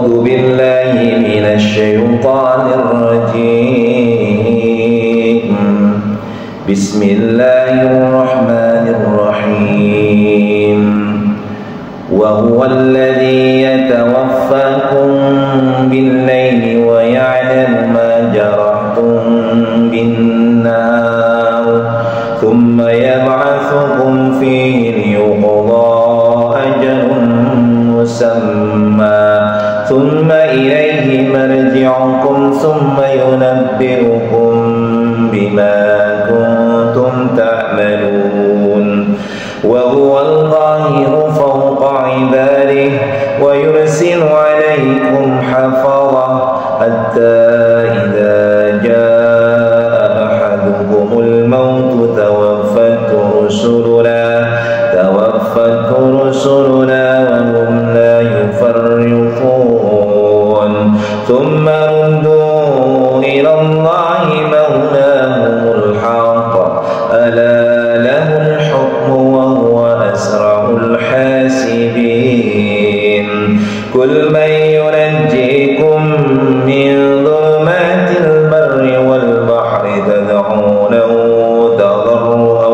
أعوذ بالله من الشيطان الرجيم. بسم الله الرحمن الرحيم. وهو الذي يتوفاكم بالليل ويعلم ما جرحتم بالنهار ثم يبعثكم فيه ليقضى أجل مسمى ثم إليه مرجعكم ثم ينبئكم بما كنتم تعملون. وهو القاهر فوق عباده ويرسل عليكم حفظة حتى إذا جاء أحدكم الموت توفته رسلنا وهم لا يفرطون ثم ردوا إلى الله مولاهم الحق ألا له الحكم وهو أسرع الحاسبين. قل من ينجيكم من ظلمات البر والبحر تدعونه تضرعا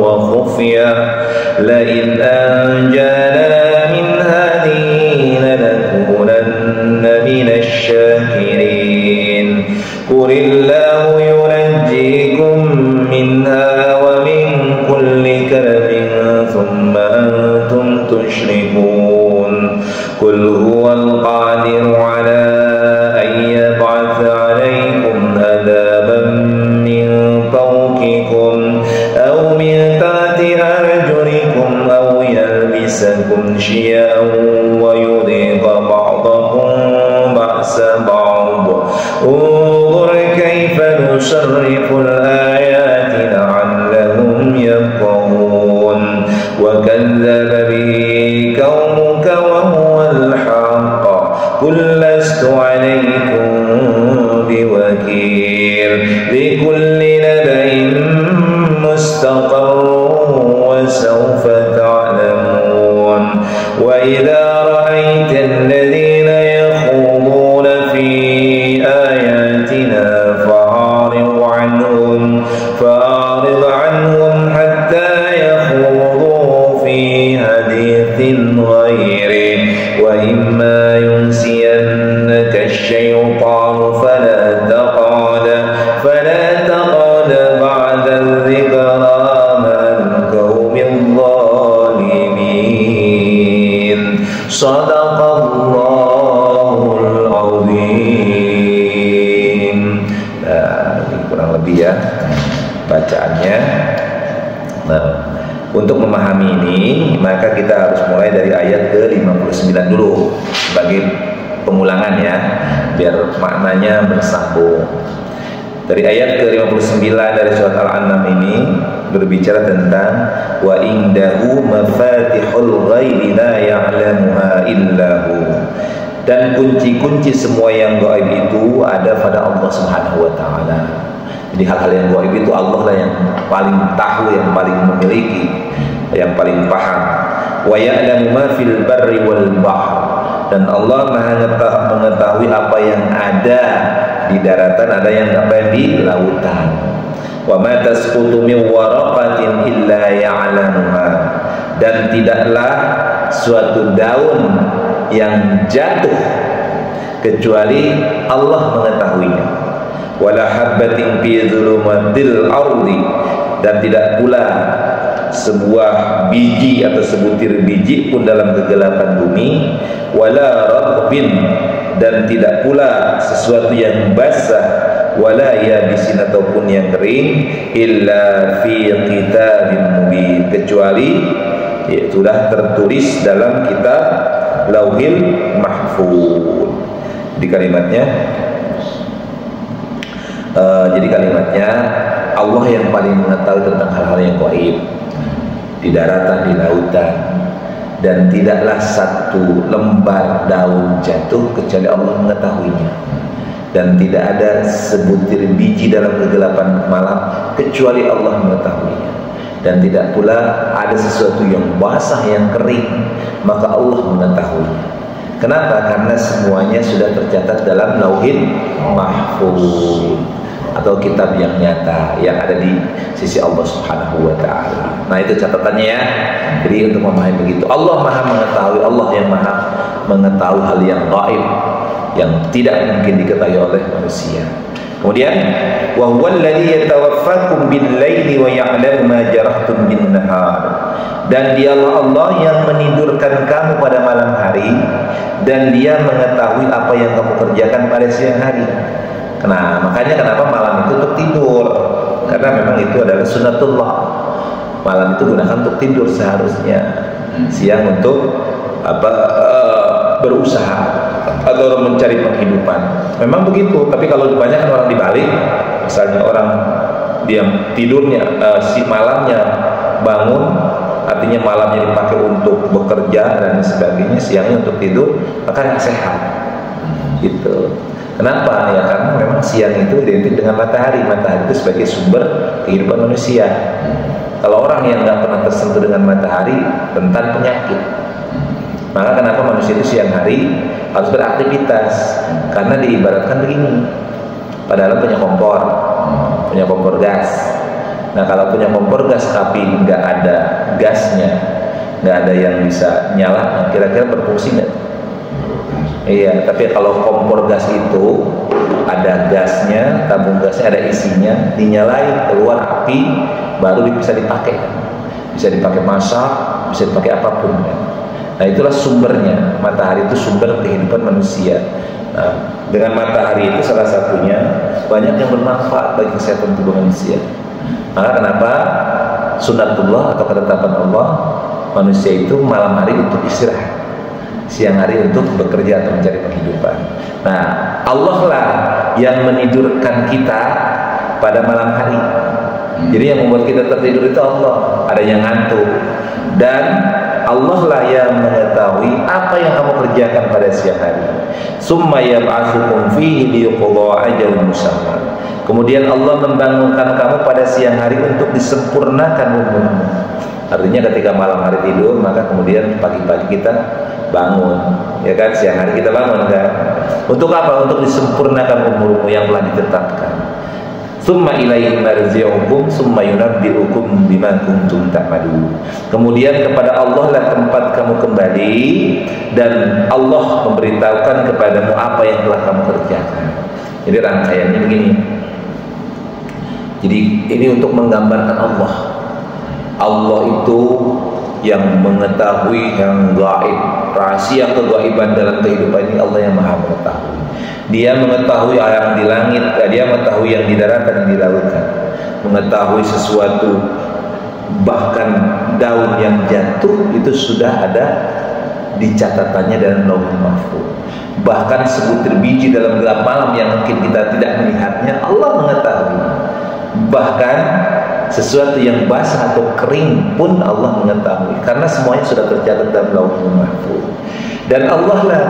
وخفيا لئن أنجانا من هذه لنكونن من الشاكرين. قل الله ينجيكم منها ومن كل كرب ثم أنتم تشركون. قل هو القادر على أن يبعث عليكم عذابا من فوقكم أو من تحت أرجلكم أو يلبسكم شيعا ويذيق بعضكم بأس بعض. انظر كيف نصرف الآيات لعلهم يفقهون. وكذب به قومك وهو الحق قل لست عليكم بوكيل. لكل نبأ مستقر وسوف تعلمون. وإذا رأيت الذين يخوضون في آياتنا فأعرض عنهم حتى يخوضوا في حديث غيره. وإما ينسينك الشيطان فلا تقعد بعد الذكرى مع القوم الظالمين. صدق Allahul Azim. Nah, ini kurang lebih ya bacaannya. Nah, untuk memahami ini maka kita harus mulai dari ayat ke-59 dulu sebagai pengulangan ya, biar maknanya bersambung. Dari ayat ke-59 dari surat Al-An'am ini berbicara tentang wa indahu mafatihul ghaibi la ya'lamuha illahu. Dan kunci-kunci semua yang gaib itu ada pada Allah Subhanahu wa taala. Jadi hal-hal yang gaib itu Allah lah yang paling tahu, yang paling memiliki, yang paling paham. Wa ya'lamu ma fil barri wal bahr. Dan Allah Maha mengetahui apa yang ada di daratan, ada yang di lautan. Wa ma tasqutu min waraqatin illa ya'lamuha. Dan tidaklah suatu daun yang jatuh kecuali Allah mengetahuinya. Wala habbatin fi dhulumatil ardi. Dan tidak pula sebuah biji atau sebutir biji pun dalam kegelapan bumi. Wala ratbin. Dan tidak pula sesuatu yang basah, wala yabisin ataupun yang kering, illa fi kitabim mubin, kecuali sudah tertulis dalam kitab Lauhil Mahfuz. Di kalimatnya jadi kalimatnya Allah yang paling mengetahui tentang hal-hal yang gaib di daratan, di lautan. Dan tidaklah satu lembar daun jatuh kecuali Allah mengetahuinya. Dan tidak ada sebutir biji dalam kegelapan malam kecuali Allah mengetahuinya. Dan tidak pula ada sesuatu yang basah, yang kering, maka Allah mengetahuinya. Kenapa? Karena semuanya sudah tercatat dalam Lauhin Mahfuz atau kitab yang nyata yang ada di sisi Allah Subhanahu wa taala. Nah, itu catatannya ya. Jadi untuk memahami begitu, Allah Maha mengetahui, Allah yang Maha mengetahui hal yang gaib yang tidak mungkin diketahui oleh manusia. Kemudian wa huwal ladzi yatawaffakum bil-laili wa ya'lamu ma jarahtum bin-nahar. Dan dialah Allah yang menidurkan kamu pada malam hari dan Dia mengetahui apa yang kamu kerjakan pada siang hari. Nah, makanya kenapa malam itu untuk tidur, karena memang itu adalah sunnatullah. Malam itu gunakan untuk tidur seharusnya, siang untuk berusaha atau mencari penghidupan. Memang begitu, tapi kalau kebanyakan orang dibalik, misalnya orang dia tidurnya si malamnya bangun, artinya malamnya dipakai untuk bekerja dan sebagainya, siangnya untuk tidur, maka nggak sehat gitu. Kenapa? Ya karena memang siang itu identik dengan matahari. Matahari itu sebagai sumber kehidupan manusia. Kalau orang yang nggak pernah tersentuh dengan matahari, rentan penyakit. Maka kenapa manusia itu siang hari harus beraktivitas? Karena diibaratkan begini, padahal punya kompor gas. Nah, kalau punya kompor gas tapi nggak ada gasnya, nggak ada yang bisa nyala, kira-kira berfungsi nggak? Iya, tapi kalau kompor gas itu ada gasnya, tabung gasnya ada isinya, dinyalain, keluar api, baru bisa dipakai. Bisa dipakai masak, bisa dipakai apapun. Nah, itulah sumbernya. Matahari itu sumber kehidupan manusia. Nah, dengan matahari itu salah satunya banyak yang bermanfaat bagi kesehatan tubuh manusia. Maka kenapa sunnatullah atau ketetapan Allah, manusia itu malam hari untuk istirahat, siang hari untuk bekerja atau mencari penghidupan. Nah, Allah lah yang menidurkan kita pada malam hari. Jadi yang membuat kita tertidur itu Allah. Ada yang ngantuk. Dan Allah lah yang mengetahui apa yang kamu kerjakan pada siang hari. Summa yab'atsukum fihi liyuqda ajalun musamma. Kemudian Allah membangunkan kamu pada siang hari untuk disempurnakan umurmu. Artinya ketika malam hari tidur, maka kemudian pagi-pagi kita bangun, ya kan? Siang hari kita bangun kan? Untuk apa? Untuk disempurnakan umurmu yang telah ditetapkan. Summa ilaihi marji'ukum summa yunabbi'ukum bima kuntum ta'malun. Kemudian kepada Allah lah tempat kamu kembali dan Allah memberitahukan kepadamu apa yang telah kamu kerjakan. Jadi rangkaiannya begini. Jadi ini untuk menggambarkan Allah. Allah itu yang mengetahui yang gaib, rahasia kegaiban dalam kehidupan ini Allah yang Maha mengetahui. Dia mengetahui yang di langit, dia mengetahui yang di daratan, yang di lautan, mengetahui sesuatu, bahkan daun yang jatuh itu sudah ada di catatannya dalam Lauhul Mahfuz. Bahkan sebutir biji dalam gelap malam yang mungkin kita tidak melihatnya, Allah mengetahui. Bahkan sesuatu yang basah atau kering pun Allah mengetahui, karena semuanya sudah tercatat dalam Lauhul Mahfuz. Dan Allah lah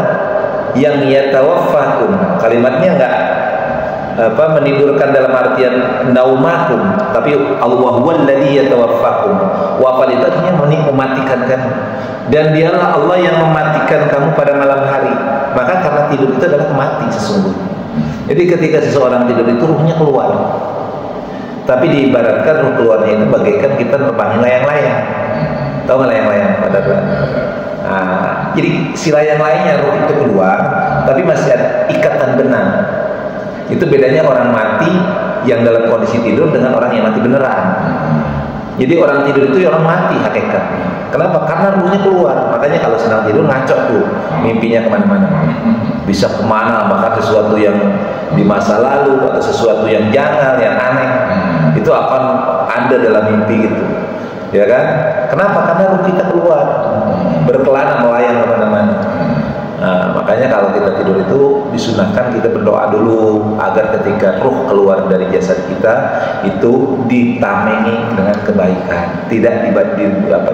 yang yatawaffakum, kalimatnya enggak menidurkan dalam artian naumakum, tapi Allah huwallazi yatawaffakum. Wafat itu artinya mematikan kan. Dan dialah Allah yang mematikan kamu pada malam hari. Maka karena tidur itu adalah mati sesungguhnya. Jadi ketika seseorang tidur itu ruhnya keluar. Tapi diibaratkan ruh keluarnya itu bagaikan kita nerbangin layang-layang. Tahu nggak layang-layang pada nah, jadi si layang-layangnya ruh itu keluar, tapi masih ada ikatan benang. Itu bedanya orang mati yang dalam kondisi tidur dengan orang yang mati beneran. Jadi orang tidur itu orang mati hakikatnya. Kenapa? Karena ruhnya keluar. Makanya kalau sedang tidur ngaco tuh, mimpinya kemana-mana. Bisa kemana, bahkan sesuatu yang di masa lalu atau sesuatu yang janggal, yang aneh, itu akan ada dalam mimpi gitu. Ya kan? Kenapa? Karena ruh kita keluar, berkelana melayang kemana-mana. Nah, makanya kalau kita tidur itu disunahkan kita berdoa dulu agar ketika ruh keluar dari jasad kita itu ditamengi dengan kebaikan, tidak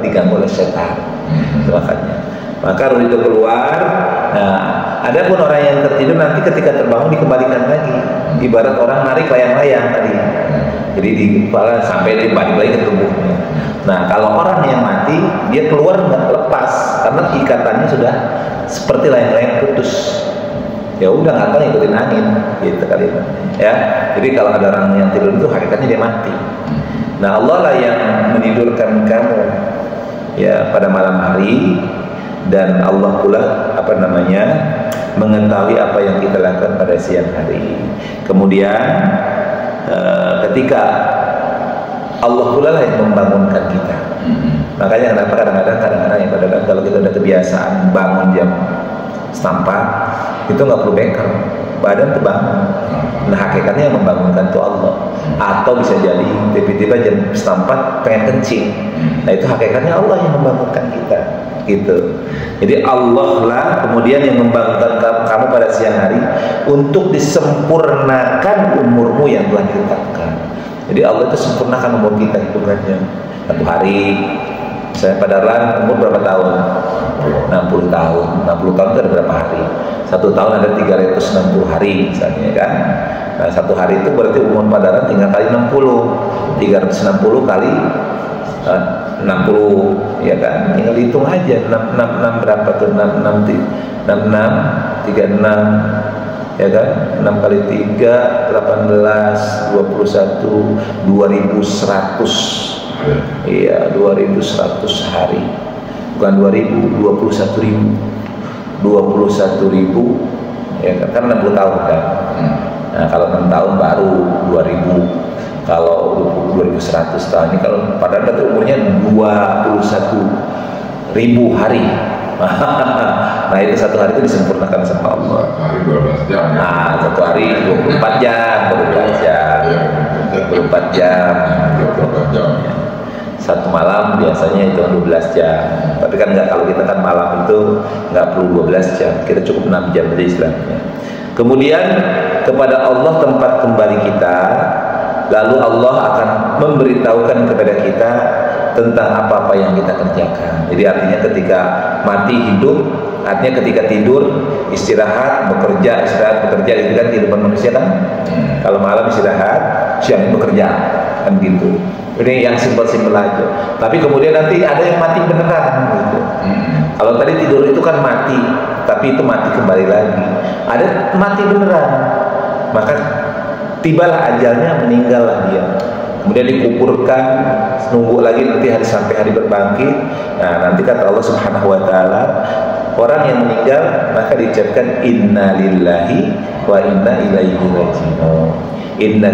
diganggu oleh setan. Makanya, maka ruh itu keluar. Nah, ada pun orang yang tertidur nanti ketika terbangun dikembalikan lagi, ibarat orang narik layang-layang tadi. Jadi di kepala sampai dibalik lagi ke tubuhnya. Nah, kalau orang yang mati, dia keluar nggak lepas karena ikatannya sudah seperti layang-layang putus. Ya udah nggak tahu ikutin angin, gitu kali ya. Jadi kalau ada orang yang tidur itu hakikatnya dia mati. Nah, Allah lah yang menidurkan kamu ya pada malam hari, dan Allah pula mengetahui apa yang kita lakukan pada siang hari. Kemudian ketika Allah pula lah yang membangunkan kita. Makanya kenapa kadang-kadang ya, kalau kita udah kebiasaan bangun jam setempat, itu nggak perlu beker, badan tuh bangun. Nah, hakikatnya yang membangunkan itu Allah. Atau bisa jadi tiba-tiba jam setempat pengen kencing. Nah, itu hakikatnya Allah yang membangunkan kita, gitu. Jadi Allah lah kemudian yang membangunkan kamu pada siang hari untuk disempurnakan umurmu yang telah ditetapkan. Jadi Allah itu sempurnakan umur kita hitungannya. Satu hari, saya pada umur berapa tahun? 60 tahun. 60 tahun itu ada berapa hari? Satu tahun ada 360 hari misalnya kan. Nah, satu hari itu berarti umur padaran tinggal kali 60. 360 kali 60 ya kan, tinggal hitung aja 6 berapa tuh, 66 36 ya kan, 6 kali 3 18 21 2100 iya 2100 hari, bukan 2000, 21.000 ya kan 60 tahun kan. Nah, kalau 6 tahun baru 2000. Kalau 2100 tahun ini, kalau padahal itu umurnya 21.000 hari. Nah, itu satu hari itu disempurnakan sama Allah. Hari 12 jam. Nah, satu hari 24 jam, 24 jam. Satu malam biasanya itu 12 jam. Tapi kan enggak, kalau kita kan malam itu nggak perlu 12 jam, kita cukup 6 jam aja istilahnya. Kemudian kepada Allah tempat kembali kita. Lalu Allah akan memberitahukan kepada kita tentang apa-apa yang kita kerjakan. Jadi artinya ketika mati hidup, artinya ketika tidur istirahat, bekerja, itu kan kehidupan manusia kan. Kalau malam istirahat, siang bekerja, kan gitu. Ini yang simpel-simpel aja. Tapi kemudian nanti ada yang mati beneran gitu. Kalau tadi tidur itu kan mati, tapi itu mati kembali lagi. Ada mati beneran, maka tibalah ajalnya, meninggallah dia. Kemudian dikuburkan, nunggu lagi nanti sampai hari berbangkit. Nah, nanti kata Allah Subhanahu wa taala, orang yang meninggal maka diucapkan inna lillahi wa inna ilaihi raji'un. Inna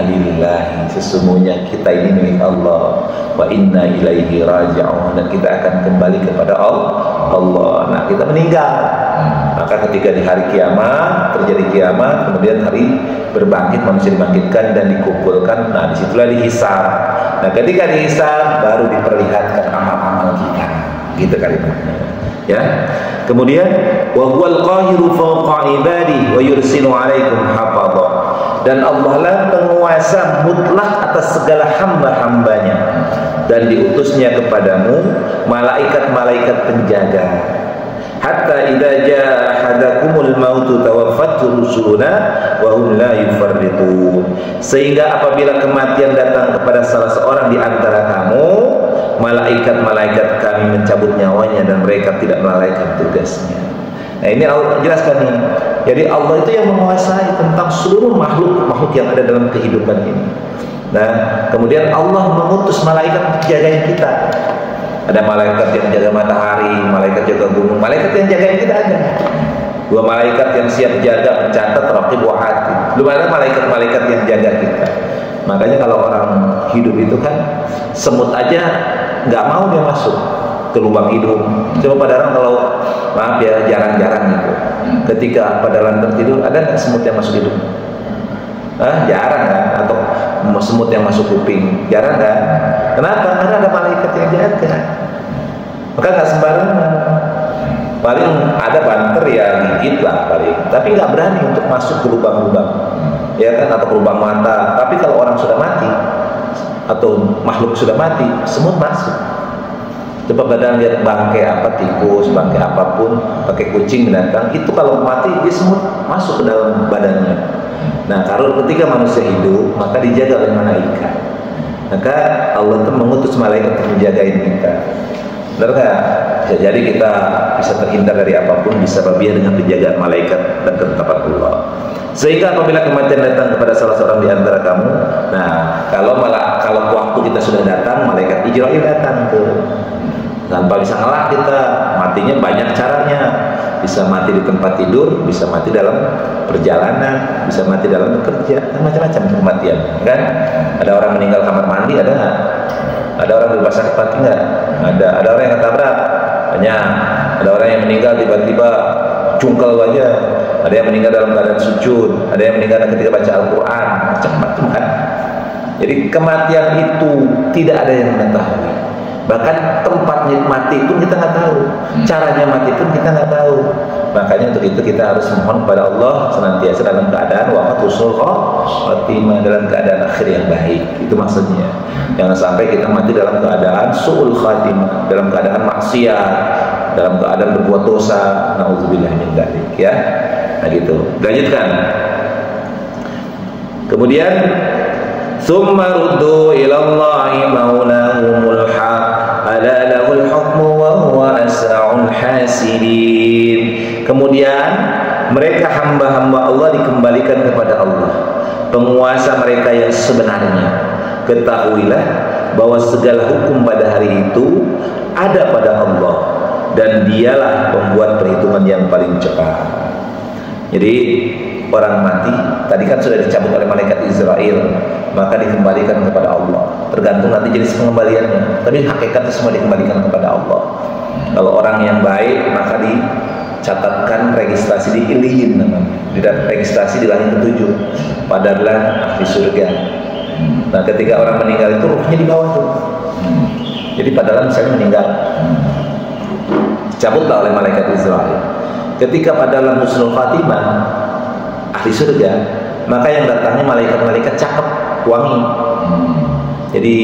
lillahi, sesungguhnya kita ini milik Allah, wa inna ilaihi raji'un, dan kita akan kembali kepada Allah. Nah, kita meninggal, maka ketika di hari kiamat terjadi kiamat, kemudian hari berbangkit, manusia dibangkitkan dan dikumpulkan. Nah, disitulah dihisab. Nah, ketika dihisab baru diperlihatkan amal-amal kita, gitu kalimatnya ya. Kemudian wa huwal qahiru fawqa ibadihi wa yursilu 'alaikum hafadha, dan Allah lah penguasa mutlak atas segala hamba-hambanya, dan diutusnya kepadamu malaikat-malaikat penjaga. Hatta idza jaa ahadakumul mautu tawaffatu rusuluna wa hum la yufarritun, sehingga apabila kematian datang kepada salah seorang di antara kamu, malaikat-malaikat kami mencabut nyawanya dan mereka tidak melalaikan tugasnya. Nah, ini Allah jelaskan nih. Jadi Allah itu yang menguasai tentang seluruh makhluk yang ada dalam kehidupan ini. Nah, kemudian Allah mengutus malaikat jagain kita. Ada malaikat yang jaga matahari, malaikat jaga gunung, malaikat yang jagain kita ada. 2 malaikat yang siap jaga, mencatat, raqib wa atid. Belum ada malaikat-malaikat yang jaga kita. Makanya kalau orang hidup itu kan semut aja nggak mau dia masuk ke lubang hidung. Coba pada orang kalau maaf ya jarang-jarang gitu. Ketika pada dalam tertidur ada nggak semut yang masuk hidung? Jarang kan? Atau semut yang masuk kuping? Jarang kan? Kenapa? Karena ada malaikat yang jaga. Maka nggak sembarangan. Paling ada banter ya gigit lah paling. Tapi nggak berani untuk masuk ke lubang-lubang, ya kan? Atau ke lubang mata. Tapi kalau orang sudah mati atau makhluk sudah mati, semut masuk. Coba badan lihat bangkai apa, tikus, bangkai apapun, pakai kucing binatang, itu kalau mati dia semut masuk ke dalam badannya. Nah, kalau ketika manusia hidup maka dijaga oleh malaikat. Maka Allah itu mengutus malaikat untuk menjagain kita. Benar nggak? Bisa jadi kita bisa terhindar dari apapun disebabkan dengan penjagaan malaikat dan ketetapan Allah. Sehingga apabila kematian datang kepada salah seorang di antara kamu, nah kalau waktu kita sudah datang, malaikat Israil datang tuh. Tanpa bisa ngelak kita, matinya banyak caranya. Bisa mati di tempat tidur, bisa mati dalam perjalanan, bisa mati dalam bekerja, macam-macam kematian, kan? Ada orang meninggal kamar mandi, ada nggak? Ada orang di rumah sakit mati nggak? Ada orang yang ketabrak, banyak. Ada orang yang meninggal tiba-tiba cungkel aja. Ada yang meninggal dalam keadaan sujud, ada yang meninggal ketika baca Al-Quran, macam-macam kan? Jadi kematian itu tidak ada yang mengetahui. Bahkan tempatnya mati pun kita nggak tahu, caranya mati pun kita nggak tahu. Makanya untuk itu kita harus mohon kepada Allah senantiasa dalam keadaan husnul khatimah, dalam keadaan akhir yang baik. Itu maksudnya. Jangan sampai kita mati dalam keadaan su'ul khatimah, dalam keadaan maksiat, dalam keadaan berbuat dosa. Nauzubillah min dzalik, ya. Nah gitu. Lanjutkan. Kemudian tsumma ruddu ila Allahi maulahumul haq ala lahul hukmu wa huwa asra'ul hasidin. Kemudian mereka hamba-hamba Allah dikembalikan kepada Allah, penguasa mereka yang sebenarnya. Ketahuilah bahwa segala hukum pada hari itu ada pada Allah, dan dialah pembuat perhitungan yang paling cepat. Jadi orang mati tadi kan sudah dicabut oleh malaikat Israel, maka dikembalikan kepada Allah. Tergantung nanti jenis pengembaliannya, tapi hakikatnya semua dikembalikan kepada Allah. Kalau orang yang baik maka dicatatkan registrasi di Iliyin namanya, registrasi di langit ketujuh, padalah ahli surga. Nah ketika orang meninggal itu ruhnya di bawah tuh. Jadi padahal misalnya meninggal, dicabutlah oleh malaikat Israel. Ketika padahal husnul khatimah, ahli surga, maka yang datangnya malaikat-malaikat cakep, wangi. Jadi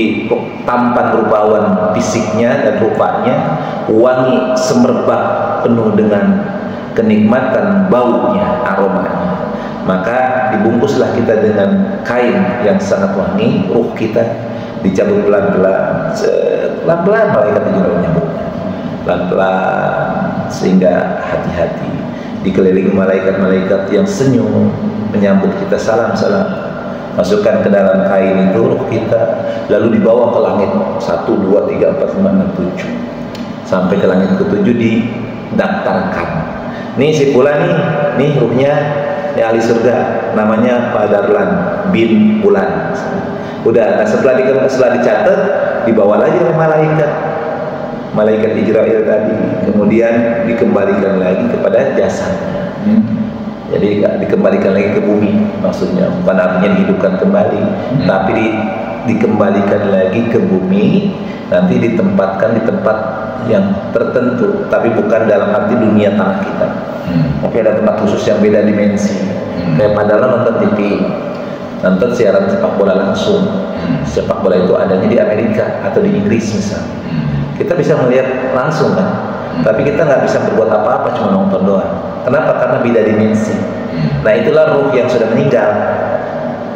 tampan rupawan fisiknya dan rupanya, wangi semerbak penuh dengan kenikmatan baunya, aromanya. Maka dibungkuslah kita dengan kain yang sangat wangi, ruh kita dicabut pelan-pelan, pelan-pelan malaikat Israel menyambutnya, pelan-pelan, sehingga hati-hati dikelilingi malaikat-malaikat yang senyum menyambut kita, salam-salam. Masukkan ke dalam kain itu ruh kita, lalu dibawa ke langit 1, 2, 3, 4, 5, 6, 7 sampai ke langit ke-7 didaftarkan. Nih si Fulan nih ruhnya ya ahli surga, namanya Pak Darlan bin Fulan. Udah, nah setelah dicatat, dibawa lagi oleh malaikat Israel tadi, kemudian dikembalikan lagi kepada jasadnya. Jadi dikembalikan lagi ke bumi, maksudnya bukan artinya dihidupkan kembali, tapi dikembalikan lagi ke bumi, nanti ditempatkan di tempat yang tertentu, tapi bukan dalam arti dunia tanah kita. Tapi ada tempat khusus yang beda dimensi. Kayak padahal nonton TV, nonton siaran sepak bola langsung. Sepak bola itu adanya di Amerika atau di Inggris misalnya. Kita bisa melihat langsung kan, tapi kita nggak bisa berbuat apa-apa, cuma nonton doang. Kenapa? Karena beda dimensi. Nah itulah ruh yang sudah meninggal.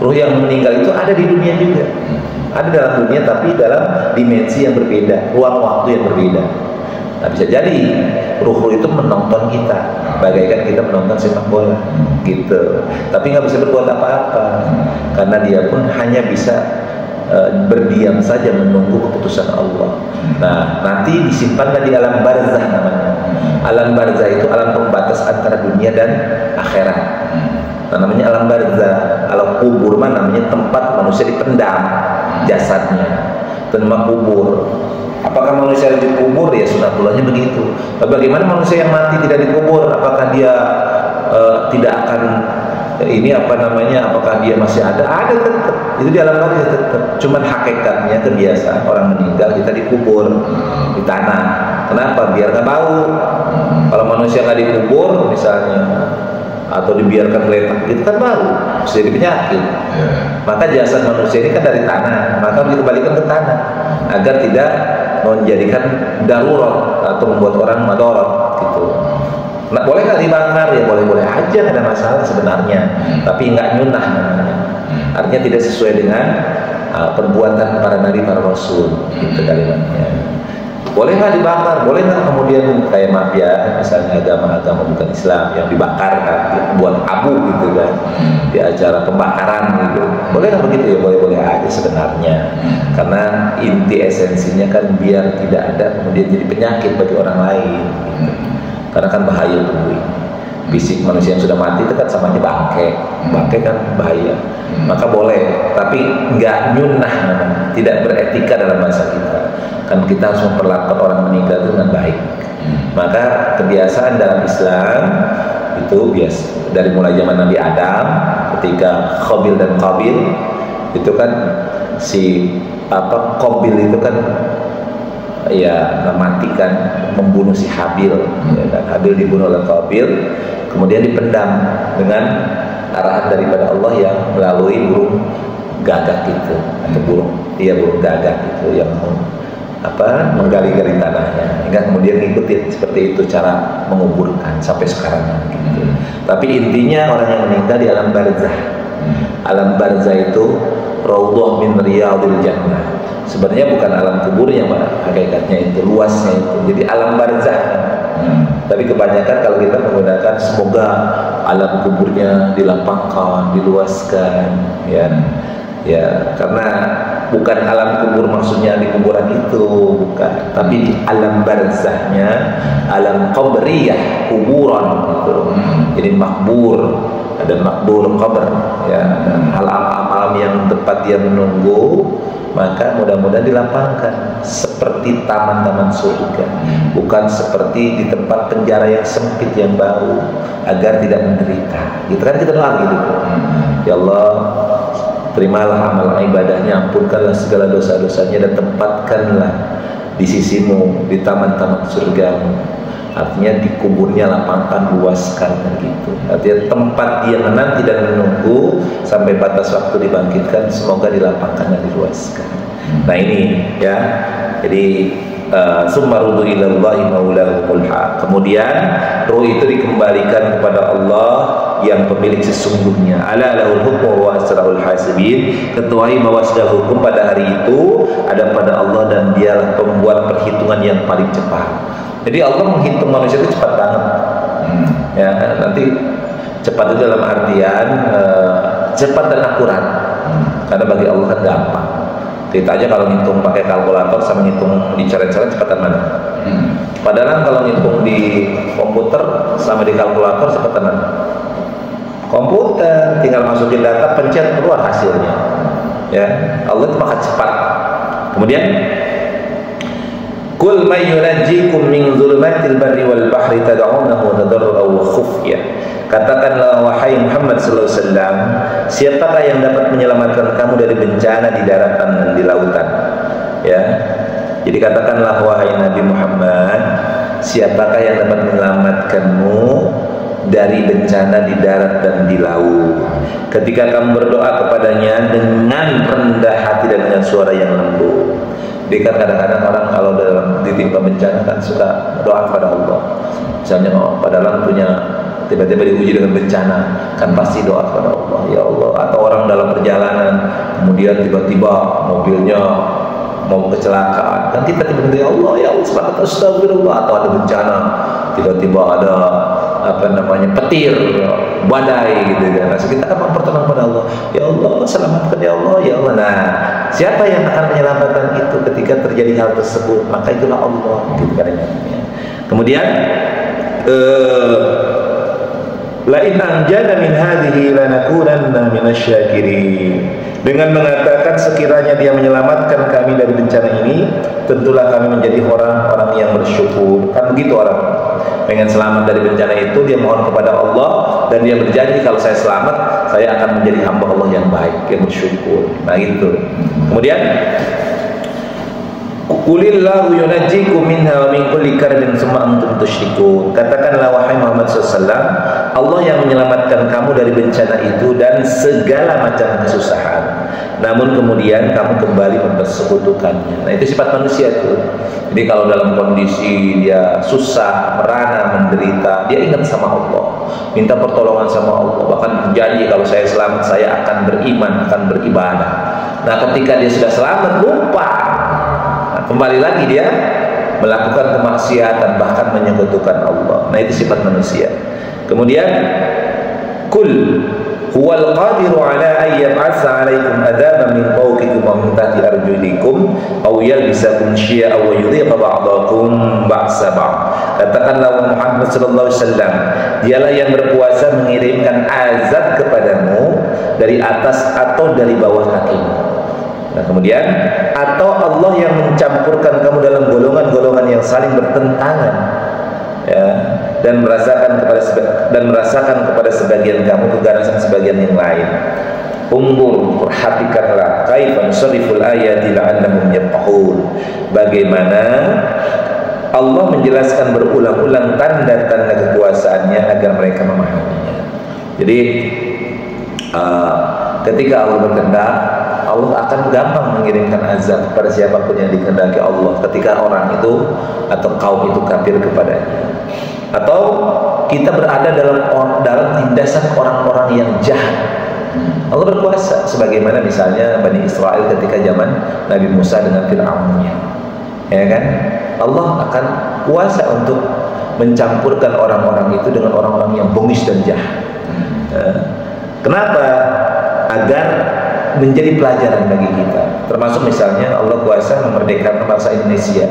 Ruh yang meninggal itu ada di dunia juga, ada dalam dunia tapi dalam dimensi yang berbeda, ruang waktu yang berbeda. Nah bisa jadi ruh-ruh itu menonton kita, bagaikan kita menonton sepak bola gitu. Tapi nggak bisa berbuat apa-apa, karena dia pun hanya bisa berdiam saja menunggu keputusan Allah. Nah nanti disimpanlah di alam barzah namanya. Alam barzah itu alam pembatas antara dunia dan akhirat. Nah, namanya alam barzah. Alam kubur mah namanya tempat manusia dipendam jasadnya, tempat kubur. Apakah manusia dikubur? Ya sunatullahnya begitu. Tapi bagaimana manusia yang mati tidak dikubur? Apakah dia tidak akan apakah dia masih ada? Ada tetap. Itu di alam barzah tetap. Cuman hakikatnya kebiasaan orang meninggal kita dikubur di tanah. Kenapa? Biar nggak bau. Kalau manusia nggak dikubur misalnya, atau dibiarkan geletak gitu kan bau, bisa jadi penyakit. Maka jasad manusia ini kan dari tanah, maka dikembalikan ke tanah agar tidak menjadikan darurat atau membuat orang madorot gitu. Nah, boleh nggak dibakar? Ya boleh-boleh aja, nggak ada masalah sebenarnya, tapi nggak nyunah namanya. Artinya tidak sesuai dengan perbuatan para nabi, para rasul, itu kalimatnya. Boleh nggak dibakar? Boleh nggak kemudian kayak maaf ya, misalnya agama-agama bukan Islam yang dibakar kan, buat abu gitu kan, di acara pembakaran gitu. Boleh nggak begitu ya? Boleh-boleh aja sebenarnya, karena inti esensinya kan biar tidak ada kemudian jadi penyakit bagi orang lain. Gitu. Karena kan bahaya tubuh ini. Fisik manusia yang sudah mati itu kan sama aja bangkai kan bahaya. Maka boleh, tapi nggak nyunah namanya, tidak beretika dalam bahasa kita. Kan kita harus memperlakukan orang meninggal itu dengan baik. Maka kebiasaan dalam Islam itu biasa dari mulai zaman Nabi Adam, ketika Qabil dan Qabil itu kan si Qabil itu kan ya mematikan, membunuh si Habil, ya kan? Habil dibunuh oleh Qabil, kemudian dipendam dengan arahan daripada Allah yang melalui burung gagak itu, atau burung gagak itu yang menggali-gali tanahnya, hingga kemudian ngikutin seperti itu cara menguburkan sampai sekarang gitu. Tapi intinya orang yang meninggal di alam barzah. Alam barzah itu raudhah min riyadil jannah. Sebenarnya bukan alam kuburnya, hakikatnya itu luasnya itu. Jadi alam barzah. Tapi kebanyakan kalau kita menggunakan semoga alam kuburnya dilapangkan, diluaskan, ya karena bukan alam kubur maksudnya di kuburan itu, bukan, tapi di alam barzahnya, alam qabriyah, kuburan itu. Jadi makbur, ada makbur qabr, ya, alam yang tempat dia menunggu, maka mudah-mudahan dilapangkan seperti taman-taman surga, bukan seperti di tempat penjara yang sempit yang bau, agar tidak menderita. Gitu kan kita doa gitu. Ya Allah, terimalah amal ibadahnya, ampunkanlah segala dosa-dosanya, dan tempatkanlah di sisimu, di taman-taman surgamu. Artinya di kuburnya lapangkan, luaskan, gitu. Artinya tempat dia menanti dan menunggu sampai batas waktu dibangkitkan, semoga dilapangkan dan diluaskan. Nah ini ya, jadi summa rudu ilallahi maulahumul haq. Kemudian ruh itu dikembalikan kepada Allah yang pemilik sesungguhnya. Ala lahul hukmu wa asrarul hasibin. Ketahui bahwa segala hukum pada hari itu ada pada Allah, dan dialah pembuat perhitungan yang paling cepat. Jadi Allah menghitung manusia itu cepat banget. Ya, nanti cepat itu dalam artian cepat dan akurat. Karena bagi Allah kan gampang. Kita aja kalau ngitung pakai kalkulator sama ngitung di coret-coret cepatan mana? Padahal kalau ngitung di komputer sama di kalkulator cepatan mana? Komputer, tinggal masukin data, pencet, keluar hasilnya. Ya, Allah itu maka cepat. Kemudian Qul may yunajjikum min dhulumatil barri wal bahri tad'unahu tadarruan wa khufya. Katakanlah wahai Muhammad sallallahu alaihi wasallam, siapakah yang dapat menyelamatkan kamu dari bencana di daratan dan di lautan? Ya. Jadi katakanlah wahai Nabi Muhammad, siapakah yang dapat menyelamatkanmu dari bencana di darat dan di laut? Ketika kamu berdoa kepadanya dengan rendah hati dan dengan suara yang lembut. Jadi kan kadang-kadang orang kalau dalam ditimpa bencana kan suka doa kepada Allah. Misalnya padahal punya tiba-tiba diuji dengan bencana, kan pasti doa kepada Allah, ya Allah. Atau orang dalam perjalanan kemudian tiba-tiba mobilnya mau kecelakaan, kan kita tiba-tiba ya Allah, ya Allah, selamat, astagfirullah. Atau ada bencana, tiba-tiba ada petir, badai gitu kan. Nah, kita akan bertolong kepada Allah, ya Allah, selamatkan ya Allah, ya Allah. Nah, siapa yang akan menyelamatkan itu ketika terjadi hal tersebut? Maka itulah Allah, gitu kan. Kemudian la in anjana min hadhihi lanakunanna minasyakirin. Dengan mengatakan sekiranya dia menyelamatkan kami dari bencana ini, tentulah kami menjadi orang-orang yang bersyukur. Kan begitu orang pengen selamat dari bencana itu, dia mohon kepada Allah dan dia berjanji kalau saya selamat, saya akan menjadi hamba Allah yang baik, yang bersyukur. Nah gitu. Kemudian Qulillahu yunajjikum minha wa min kulli karbin tsumma antum tusyrikun. Katakanlah wahai Muhammad SAW, Allah yang menyelamatkan kamu dari bencana itu dan segala macam kesusahan. Namun kemudian kamu kembali mempersekutukannya. Nah itu sifat manusia itu. Jadi kalau dalam kondisi dia susah, merana, menderita, dia ingat sama Allah, minta pertolongan sama Allah, bahkan janji kalau saya selamat saya akan beriman, akan beribadah. Nah, ketika dia sudah selamat lupa, nah, kembali lagi dia melakukan kemaksiatan, bahkan menyekutukan Allah. Nah, itu sifat manusia. Kemudian kul huwal qadiru ala an yab'atsa 'alaikum adzaban min fawqikum wa min tahti arjulikum aw yalbisakum syi'a wa yudhiqa ba'dakum ba'sa ba'd. Katakanlah Muhammad sallallahu alaihi wasallam, dialah yang berkuasa mengirimkan azab kepadamu dari atas atau dari bawah kakimu. Nah, kemudian atau Allah yang mencampurkan kamu dalam golongan-golongan yang saling bertentangan, ya, dan merasakan kepada sebagian kamu keganasan sebagian yang lain. Ungur, perhatikanlah kaifa nusarriful ayati la'annahum yafqahun. Bagaimana Allah menjelaskan berulang-ulang tanda-tanda kekuasaannya agar mereka memahaminya. Jadi ketika Allah berkehendak, Allah akan gampang mengirimkan azab kepada siapapun yang dikehendaki Allah ketika orang itu atau kaum itu kafir kepadanya, atau kita berada dalam tindasan orang-orang yang jahat. Allah berkuasa, sebagaimana misalnya Bani Israel ketika zaman Nabi Musa dengan Fir'aunnya, ya kan? Allah akan kuasa untuk mencampurkan orang-orang itu dengan orang-orang yang bengis dan jahat. Kenapa? Agar menjadi pelajaran bagi kita. Termasuk misalnya Allah kuasa memerdekakan bangsa Indonesia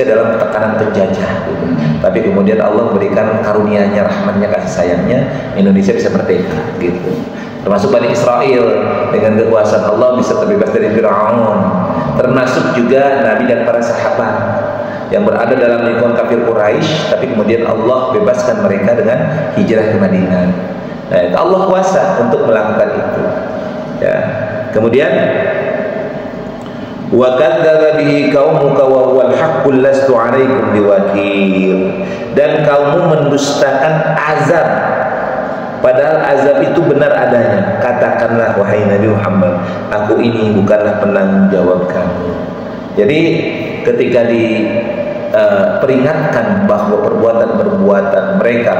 dalam tekanan penjajah gitu. Tapi kemudian Allah memberikan karunia-Nya, rahmatnya, kasih sayangnya, Indonesia bisa merdeka gitu. Termasuk Bani Israel dengan kekuasaan Allah bisa terbebas dari Fir'aun. Termasuk juga Nabi dan para sahabat yang berada dalam lingkungan kafir Quraisy, tapi kemudian Allah bebaskan mereka dengan hijrah ke Madinah. Nah, Allah kuasa untuk melakukan itu. Ya. Kemudian wa kadzdzaba bihi qaumuka wa huwal haqqul lastu 'alaikum biwakil. Dan kaummu mendustakan azab, padahal azab itu benar adanya. Katakanlah wahai Nabi Muhammad, aku ini bukanlah penanggung jawab kamu. Jadi ketika diperingatkan bahwa perbuatan-perbuatan mereka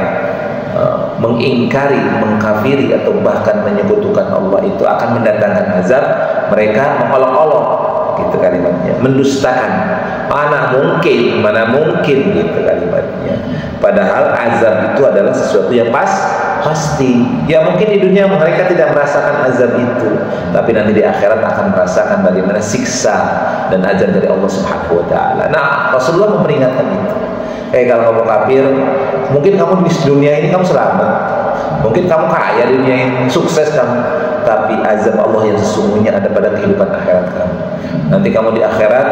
mengingkari, mengkafiri atau bahkan menyekutukan Allah itu akan mendatangkan azab, mereka mengolok-olok gitu kalimatnya, mendustakan. Mana mungkin gitu kalimatnya. Padahal azab itu adalah sesuatu yang pasti. Ya mungkin di dunia mereka tidak merasakan azab itu, tapi nanti di akhirat akan merasakan bagaimana siksa dan azab dari Allah Subhanahu wa taala. Nah, Rasulullah memperingatkan itu. Kalau kamu kafir, mungkin kamu di dunia ini kamu selamat, mungkin kamu kaya di dunia ini, sukses kamu, tapi azab Allah yang sesungguhnya ada pada kehidupan akhirat kamu. Nanti kamu di akhirat,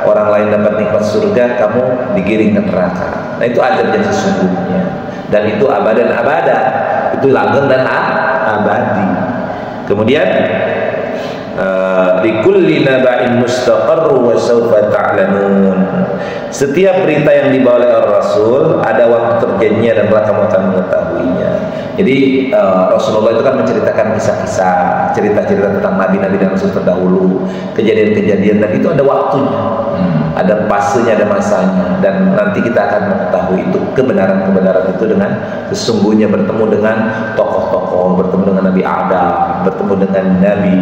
orang lain dapat nikmat surga, kamu digiring ke neraka. Nah, itu azab yang sesungguhnya, dan itu abadan abada, itu langgeng dan abadi. Kemudian likulli naba'in mustaqarru wa sawfa ta'lamun. Setiap berita yang dibawa oleh Rasul ada waktu terjadinya dan kelak kamu akan mengetahuinya. Jadi Rasulullah itu kan menceritakan kisah-kisah, cerita-cerita tentang nabi-nabi dan rasul terdahulu, kejadian-kejadian, dan itu ada waktunya, ada fasenya, ada masanya, dan nanti kita akan mengetahui itu kebenaran-kebenaran itu dengan sesungguhnya bertemu dengan tokoh-tokoh, bertemu dengan Nabi Adam, bertemu dengan Nabi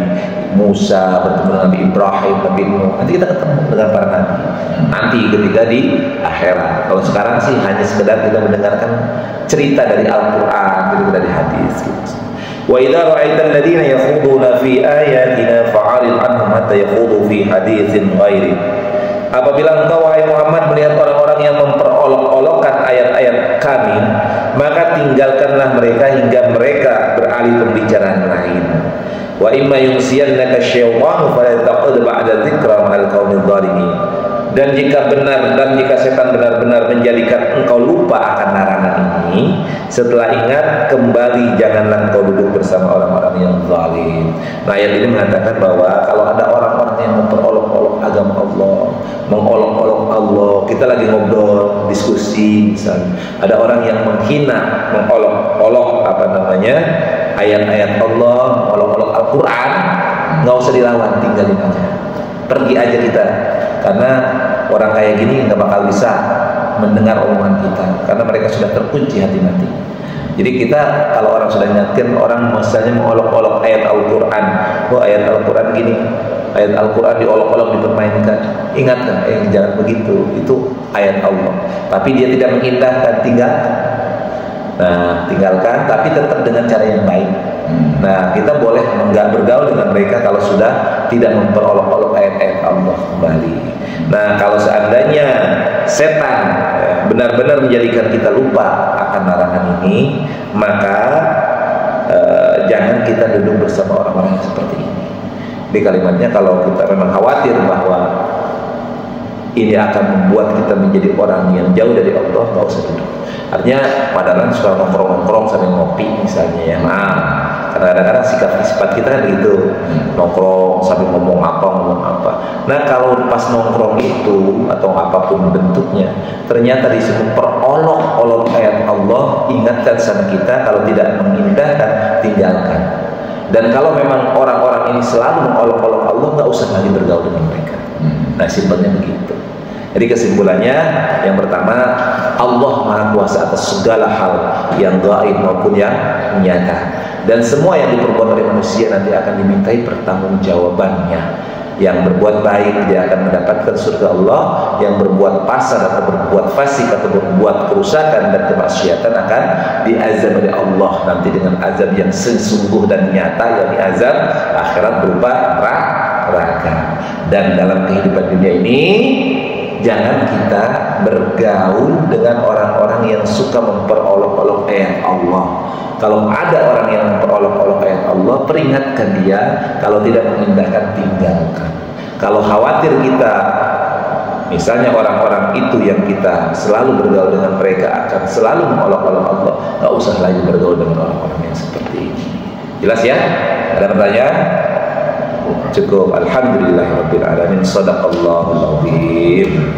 Musa, bertemu dengan Nabi Ibrahim, Nabi Nuh. Nanti kita ketemu dengan para nabi nanti ketika di akhirat. Kalau sekarang sih hanya sekedar kita mendengarkan cerita dari Al-Quran, cerita dari hadis gitu. Wa idza ra'aital ladzina yakhuduna fi ayatina fa'arid anhum hatta yakhudu fi haditsin ghairi. Apabila engkau wahai Muhammad melihat orang-orang yang memperolok-olokkan ayat-ayat kami, maka tinggalkanlah mereka hingga mereka beralih pembicaraan lain. Wa imma yunsiyannaka syaitanu fala taqud ba'da dzikra ma'al qaumidz zalimin. Dan jika setan benar-benar menjadikan engkau lupa akan larangan ini, setelah ingat kembali janganlah engkau duduk bersama orang-orang yang zalim. Nah, ayat ini mengatakan bahwa kalau ada orang-orang yang memperolok-olok agama Allah, mengolok-olok Allah, kita lagi ngobrol, diskusi misalnya, ada orang yang menghina, mengolok-olok ayat-ayat Allah, mengolok-olok Al-Quran, nggak usah dilawan, tinggalin aja, pergi aja kita. Karena orang kayak gini nggak bakal bisa mendengar omongan kita, karena mereka sudah terkunci hati-hati. Jadi kita kalau orang sudah ingatkan, orang misalnya mengolok-olok ayat Al-Quran, oh ayat Al-Quran gini, ayat Al-Quran diolok-olok, dipermainkan, ingatkan, jangan begitu, itu ayat Allah. Tapi dia tidak mengindahkan, tinggalkan, tapi tetap dengan cara yang baik. Nah, kita boleh nggak bergaul dengan mereka kalau sudah tidak memperolok-olok ayat-ayat Allah kembali. Nah, kalau seandainya setan benar-benar menjadikan kita lupa akan larangan ini, maka jangan kita duduk bersama orang-orang yang seperti ini. Di kalimatnya, kalau kita memang khawatir bahwa ini akan membuat kita menjadi orang yang jauh dari Allah, nggak usah duduk. Artinya padahal suka nongkrong-nongkrong sambil ngopi misalnya ya, karena kadang-kadang sifat kita kan gitu, nongkrong sambil ngomong apa. Nah, kalau pas nongkrong itu atau apapun bentuknya ternyata disuruh perolok-olok ayat Allah, ingatkan sama kita, kalau tidak mengindahkan, tinggalkan. Dan kalau memang orang-orang ini selalu mengolok-olok Allah, nggak usah lagi bergaul dengan mereka. Nah, simpelnya begitu. Jadi kesimpulannya, yang pertama, Allah Maha Kuasa atas segala hal yang gaib maupun yang nyata. Dan semua yang diperbuat oleh manusia nanti akan dimintai pertanggungjawabannya. Yang berbuat baik dia akan mendapatkan surga Allah, yang berbuat fasad atau berbuat fasik atau berbuat kerusakan dan kemaksiatan akan diazab oleh Allah nanti dengan azab yang sesungguh dan nyata, yakni azab akhirat berupa neraka. Dan dalam kehidupan dunia ini jangan kita bergaul dengan orang-orang yang suka memperolok-olok ayat Allah. Kalau ada orang yang memperolok-olok ayat Allah, peringatkan dia. Kalau tidak mengindahkan, tinggalkan. Kalau khawatir kita, misalnya orang-orang itu yang kita selalu bergaul dengan mereka akan selalu mengolok-olok Allah, nggak usah lagi bergaul dengan orang-orang yang seperti ini. Jelas ya? Ada pertanyaan? Cukup. Alhamdulillahirabbil alamin. Shadaqallahul azim.